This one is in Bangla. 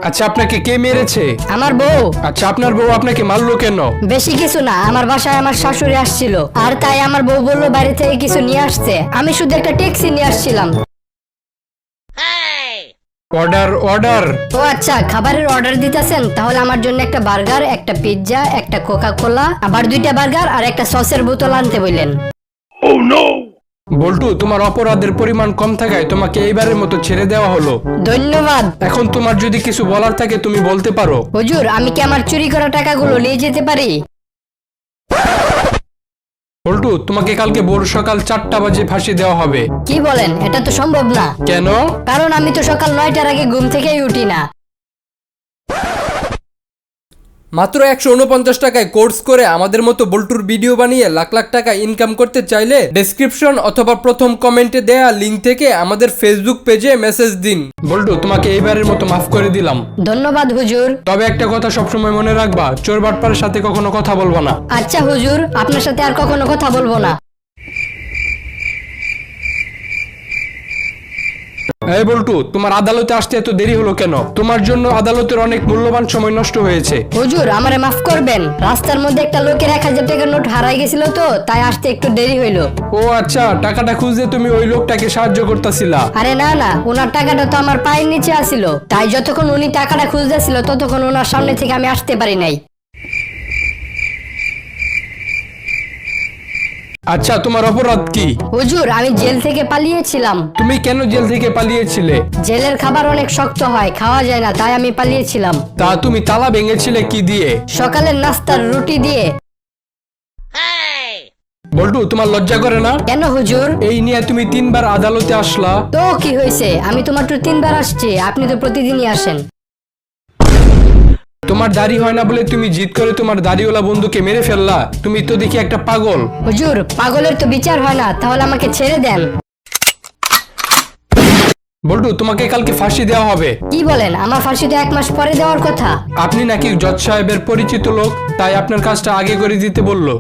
আচ্ছা, আপনাকে কে মেরেছে? আমার বউ। আচ্ছা, আপনার বউ আপনাকে মারলো কেন? বেশি কিছু না, আমার বাসায় আমার শাশুড়ি আসছিল, আর তাই আমার বউ বললো বাইরে থেকে কিছু নিয়ে আসছে। আমি শুধু একটা ট্যাক্সি নিয়ে আসছিলাম। Order order. ও আচ্ছা, খাবারের অর্ডার দিতেছেন? তাহলে আমার জন্য একটা বার্গার, একটা পিৎজা, একটা কোকা কোলা, আবার 2টা বার্গার আর একটা সসের বোতল আনতে বললেন। বল্টু, তোমার অপরাধের পরিমাণ কম থাকায় তোমাকে এইবারের মতো ছেড়ে দেওয়া হলো। ধন্যবাদ। এখন তোমার যদি কিছু বলার থাকে তুমি বলতে পারো। হুজুর, আমি কি আমার চুরি করা টাকাগুলো নিয়ে যেতে পারি? বল্টু, তোমাকে কালকে ভোর সকাল 4টা বাজে ফাঁসি দেওয়া হবে। কি বলেন? এটা তো সম্ভব না। কেন? কারণ আমি তো সকাল 9টার আগে ঘুম থেকেই উঠি না। মাত্র 149 টাকায় কোর্স করে আমাদের মতো বল্টুর ভিডিও বানিয়ে লাখ লাখ টাকা ইনকাম করতে চাইলে ডেসক্রিপশন অথবা প্রথম কমেন্টে দেয়া লিঙ্ক থেকে আমাদের ফেসবুক পেজে মেসেজ দিন। বল্টু, তোমাকে এইবারের মতো মাফ করে দিলাম। ধন্যবাদ হুজুর। তবে একটা কথা সবসময় মনে রাখবা, চোর বাটপারের সাথে কখনো কথা বলবা না। আচ্ছা হুজুর, আপনার সাথে আর কখনো কথা বলবো না। এই বল্টু, তোমার আদালতে আসতে এত দেরি হলো কেন? তোমার জন্য আদালতের অনেক মূল্যবান সময় নষ্ট হয়েছে। হুজুর, আমারে মাফ করবেন। রাস্তার মধ্যে একটা লোকের 1000 টাকার নোট হারাই গেছিল, তো তাই আসতে একটু দেরি হইলো। ও আচ্ছা, টাকাটা খুঁজতে তুমি ওই লোকটাকে সাহায্য করতেছিলা? আরে না না, ওনার টাকাটা তো আমার পায়ের নিচে আসিল, তাই যতক্ষণ উনি টাকাটা খুঁজতেছিল ততক্ষণ ওনার সামনে থেকে আমি আসতে পারি নাই। আচ্ছা, তোমার অপরাধ কি? হুজুর, আমি জেল থেকে পালিয়েছিলাম। তুমি কেন জেল থেকে পালিয়েছিলে? জেলের খাবার অনেক শক্ত হয়, খাওয়া যায় না, তাই আমি পালিয়েছিলাম। তা তুমি তালা ভেঙেছিলে কি দিয়ে? সকালের নাস্তার রুটি দিয়ে। বল্টু, তোমার লজ্জা করে না? কেন হুজুর? এই নিয়ে তুমি 3বার আদালতে আসলা। তো কি হয়েছে? আমি তো মাত্র 3বার আসছি, আপনি তো প্রতিদিনই আসেন। তোমার দাড়ি হয় না বলে তুমি জিদ করে তোমার দাড়িওয়ালা বন্ধুকে মেরে ফেললা। তুমি তো দেখি একটা পাগল। হুজুর, পাগলের তো বিচার হয় না, তাহলে আমাকে ছেড়ে দেন। বল্টু, তোমাকে কালকে ফাঁসি দেওয়া হবে। কি বলেন? আমার ফাঁসি তো 1 মাস পরে দেওয়ার কথা। আপনি নাকি জজ সাহেবের পরিচিত লোক, তাই আপনার কাজটা আগে করে দিতে বললো।